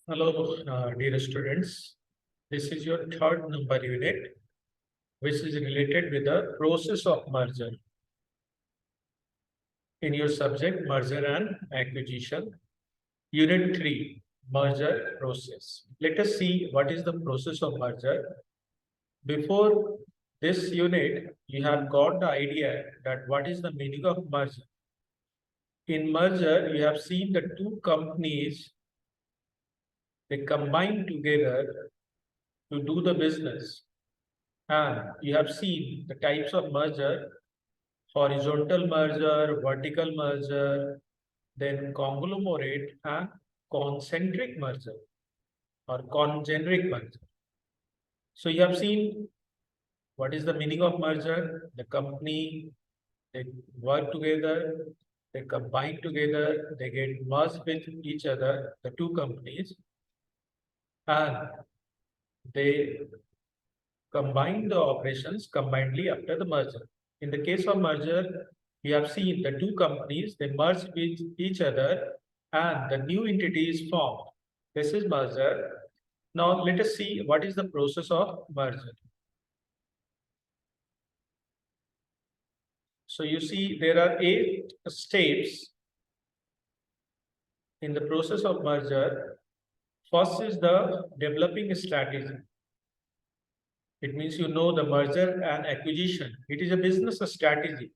Hello, dear students. This is your third number unit, which is related with the process of merger in your subject merger and acquisition. Unit 3, merger process. Let us see what is the process of merger. Before this unit, you have got the idea that what is the meaning of merger. In merger, you have seen the two companies, they combine together to do the business. And you have seen the types of merger: horizontal merger, vertical merger, then conglomerate and concentric merger or congeneric merger. So you have seen what is the meaning of merger. The company, they work together, they combine together, they get merged with each other, the two companies, and they combine the operations combinedly after the merger. In the case of merger, we have seen the two companies, they merge with each other and the new entity is formed. This is merger. Now let us see what is the process of merger. So you see there are 8 steps in the process of merger. First is the developing strategy. It means you know the merger and acquisition. It is a business strategy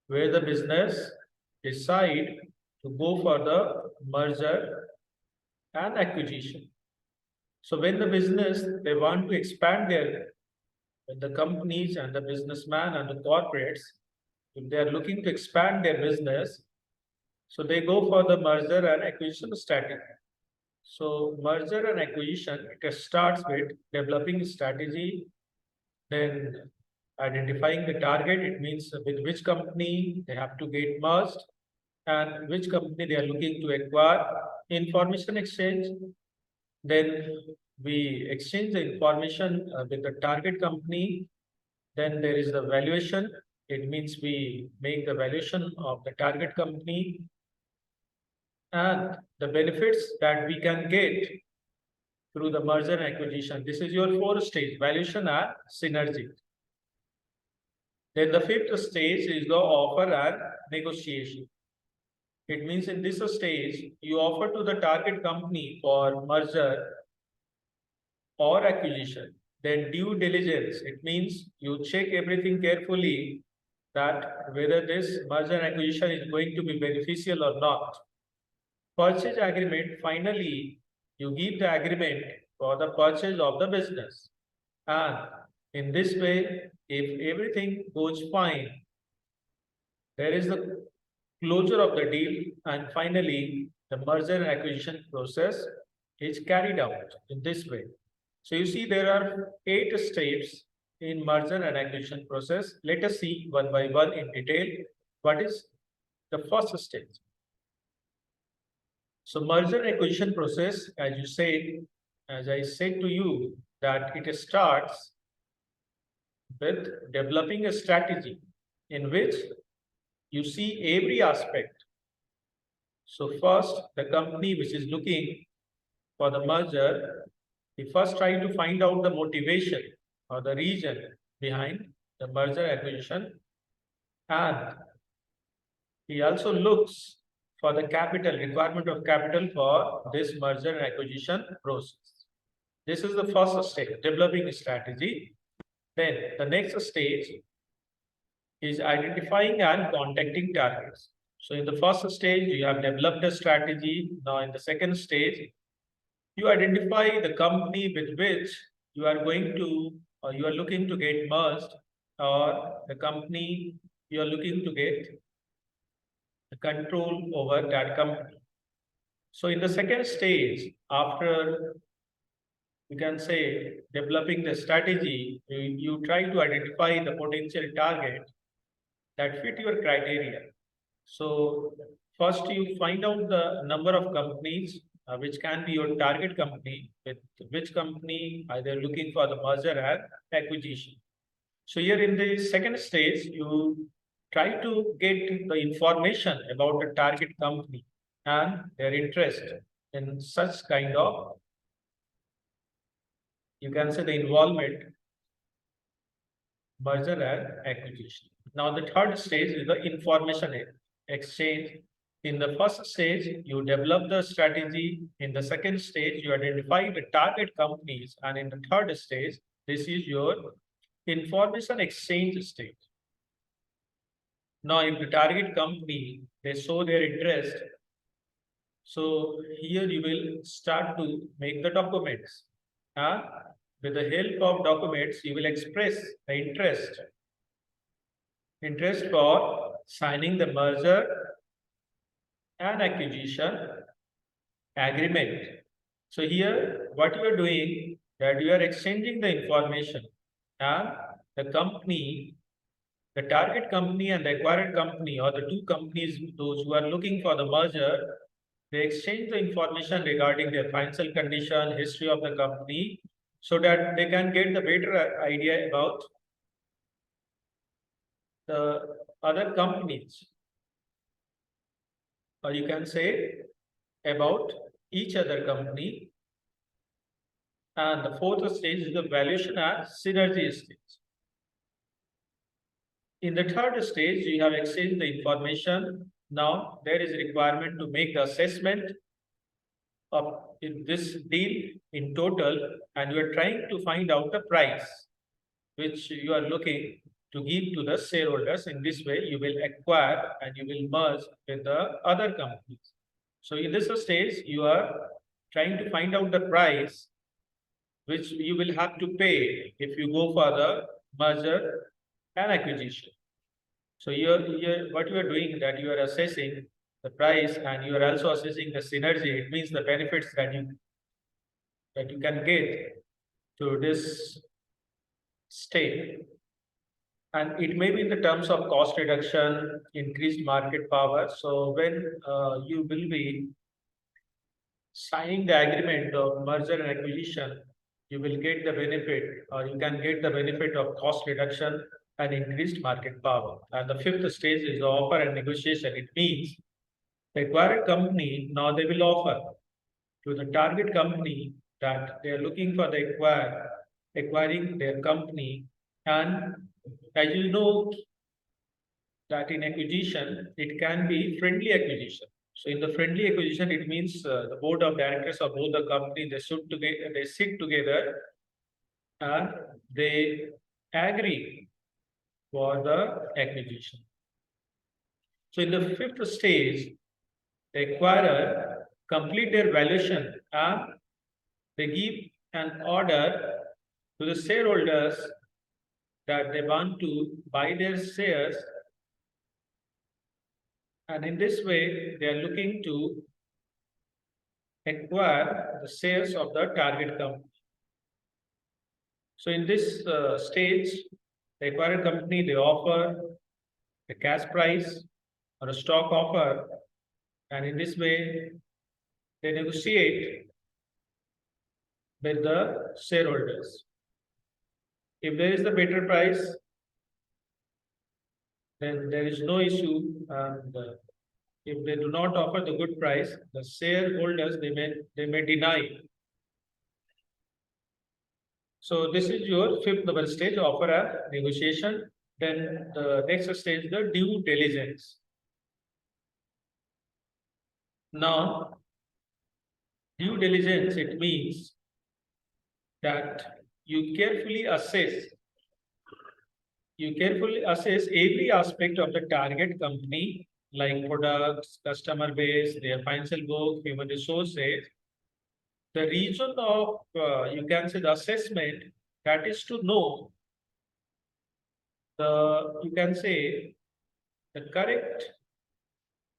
where the business decide to go for the merger and acquisition. So when the business, they want to expand when the companies and the businessman and the corporates, if they are looking to expand their business, so they go for the merger and acquisition strategy. So merger and acquisition, it starts with developing strategy, then identifying the target. It means with which company they have to get merged and which company they are looking to acquire. Information exchange, then we exchange the information with the target company. Then there is the valuation. It means we make the valuation of the target company and the benefits that we can get through the merger and acquisition. This is your fourth stage, valuation and synergy. Then the fifth stage is the offer and negotiation. It means in this stage, you offer to the target company for merger or acquisition. Then due diligence, it means you check everything carefully that whether this merger and acquisition is going to be beneficial or not. Purchase agreement, finally, you give the agreement for the purchase of the business. And in this way, if everything goes fine, there is the closure of the deal, and finally, the merger and acquisition process is carried out in this way. So you see there are 8 steps in merger and acquisition process. Let us see one by one in detail. What is the first stage? So merger and acquisition process, as I said to you, that it starts with developing a strategy in which you see every aspect. So first, the company which is looking for the merger, we first try to find out the motivation or the reason behind the merger acquisition, and he also looks for the capital, requirement of capital for this merger and acquisition process. This is the first stage, developing a strategy. Then the next stage is identifying and contacting targets. So in the first stage, you have developed a strategy. Now in the second stage, you identify the company with which you are going to, or you are looking to get merged, or the company you are looking to get the control over that company. So in the second stage, after you can say developing the strategy, you try to identify the potential target that fit your criteria. So first you find out the number of companies which can be your target company, with which company either looking for the merger and acquisition. So here in the second stage, you try to get the information about the target company and their interest. in such kind of, you can say, the involvement, merger and acquisition. Now the third stage is the information exchange. In the first stage, you develop the strategy. In the second stage, you identify the target companies. And in the third stage, this is your information exchange stage. Now, if the target company, they show their interest, so here you will start to make the documents. With the help of documents, you will express the interest for signing the merger and acquisition agreement. So here, what you are doing, that you are exchanging the information, and the company, the target company and the acquired company, or the two companies, those who are looking for the merger, they exchange the information regarding their financial condition, history of the company, so that they can get the better idea about the other companies, or you can say about each other company. And the fourth stage is the valuation and synergy stage. In the third stage, you have exchanged the information. Now there is a requirement to make the assessment of this deal in total, and you are trying to find out the price which you are looking to give to the shareholders. In this way, you will acquire and you will merge with the other companies. So in this stage, you are trying to find out the price which you will have to pay if you go for the merger and acquisition. So what you are doing, that you are assessing the price and you are also assessing the synergy. It means the benefits that you can get to this state. And it may be in the terms of cost reduction, increased market power. So when you will be signing the agreement of merger and acquisition, you will get the benefit, or you can get the benefit of cost reduction and increased market power. And the fifth stage is the offer and negotiation. It means the acquired company, now they will offer to the target company that they are looking for the acquiring their company. And as you know, that in acquisition, it can be friendly acquisition. So in the friendly acquisition, it means the board of directors of both the company, they sit together and they agree for the acquisition. So in the fifth stage, the acquirer complete their valuation and they give an order to the shareholders that they want to buy their shares. And in this way, they are looking to acquire the shares of the target company. So in this stage, the acquired company, they offer a cash price or a stock offer. And in this way, they negotiate with the shareholders. If there is the better price, then there is no issue. And if they do not offer the good price, the shareholders, they may deny. So this is your fifth level stage, offer and negotiation. Then the next stage, the due diligence. Now, due diligence, it means that you carefully assess every aspect of the target company, like products, customer base, their financial book, human resources. The reason of, you can say, the assessment, that is to know you can say, the correct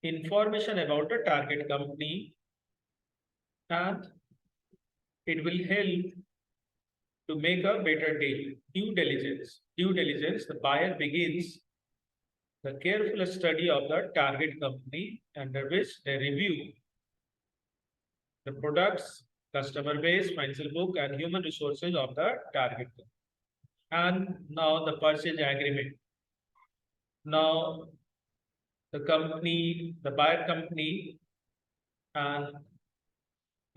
information about the target company, and it will help to make a better deal. Due diligence. Due diligence, the buyer begins the careful study of the target company, under which they review the products, customer base, financial book, and human resources of the target company. And now the purchase agreement. Now the buyer company, and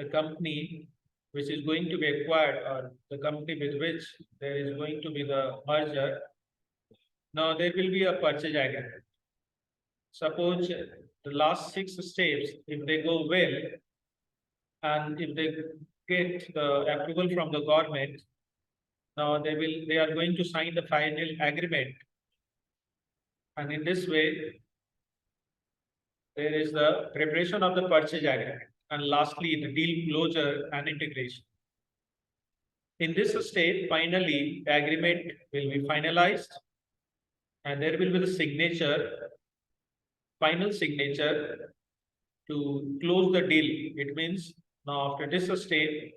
the company which is going to be acquired, or the company with which there is going to be the merger, now there will be a purchase agreement. Suppose the last 6 steps, if they go well, and if they get the approval from the government, now they are going to sign the final agreement. And in this way, there is the preparation of the purchase agreement. And lastly, the deal closure and integration. In this stage, finally, the agreement will be finalized, and there will be the signature, final signature to close the deal. It means now after this stage,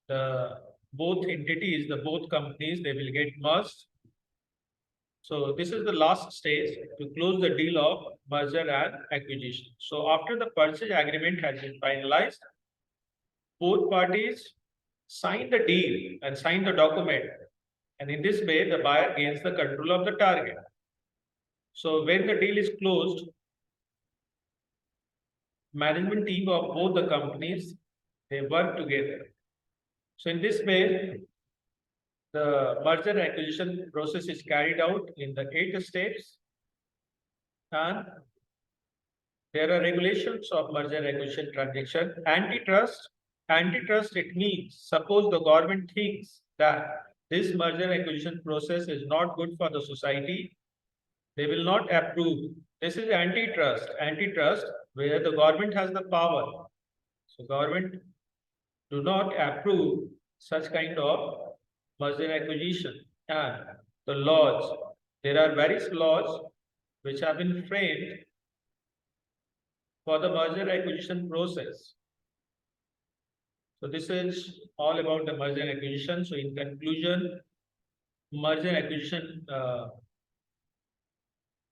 the both entities, the both companies, they will get merged. So this is the last stage to close the deal of merger and acquisition. So after the purchase agreement has been finalized, both parties sign the deal and sign the document. And in this way, the buyer gains the control of the target. So when the deal is closed, management team of both the companies, they work together. So in this way, the merger and acquisition process is carried out in the 8 steps, and there are regulations of merger and acquisition transaction. Antitrust, it means suppose the government thinks that this merger and acquisition process is not good for the society, they will not approve. This is antitrust where the government has the power. So government do not approve such kind of merger and acquisition. And the laws, there are various laws which have been framed for the merger and acquisition process. So this is all about the merger and acquisition. So in conclusion, merger and acquisition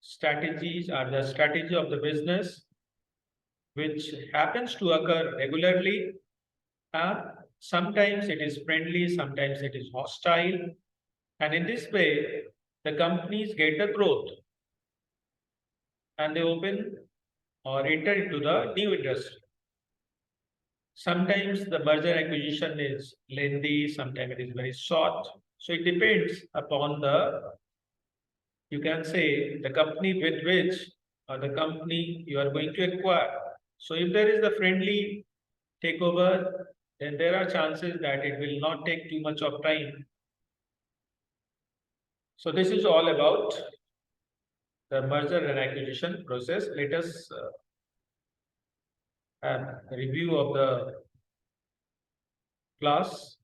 strategies are the strategy of the business which happens to occur regularly, and sometimes it is friendly, sometimes it is hostile. And in this way, the companies get the growth and they open or enter into the new industry. Sometimes the merger acquisition is lengthy, sometimes it is very short. So it depends upon the, you can say, the company with which or the company you are going to acquire. So if there is the friendly takeover, then there are chances that it will not take too much of time. So this is all about the merger and acquisition process. Let us have a review of the class.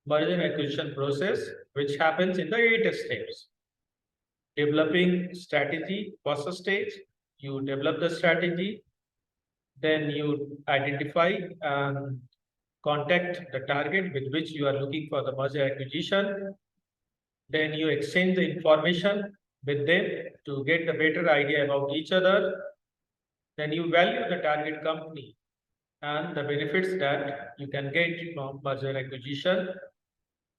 Merger and acquisition process, which happens in the 8 steps. Developing strategy, first stage, you develop the strategy, then you identify and contact the target with which you are looking for the merger acquisition. Then you exchange the information with them to get a better idea about each other. Then you value the target company and the benefits that you can get from merger acquisition.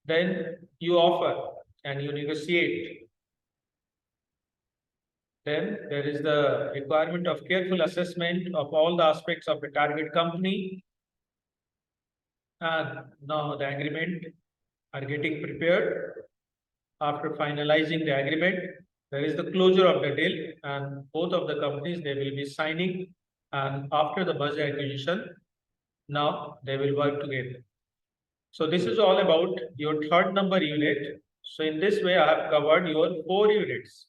Then you offer and you negotiate. Then there is the requirement of careful assessment of all the aspects of the target company. And now the agreement are getting prepared. After finalizing the agreement, there is the closure of the deal, and both of the companies, they will be signing. And after the merger acquisition, now they will work together. So this is all about your 3rd number unit. So in this way, I have covered your 4 units.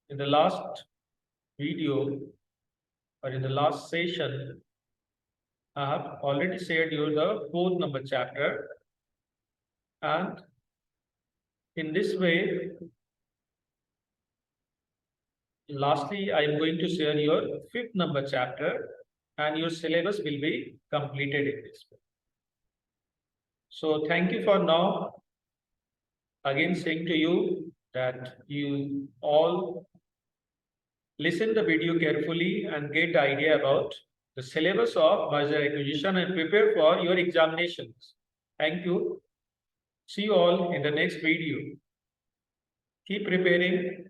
In the last video or in the last session, I have already shared you the 4th number chapter. And in this way, lastly, I am going to share your 5th number chapter, and your syllabus will be completed in this way. So thank you for now. Again, saying to you that you all listen the video carefully and get the idea about the syllabus of merger acquisition and prepare for your examinations. Thank you. See you all in the next video. Keep preparing.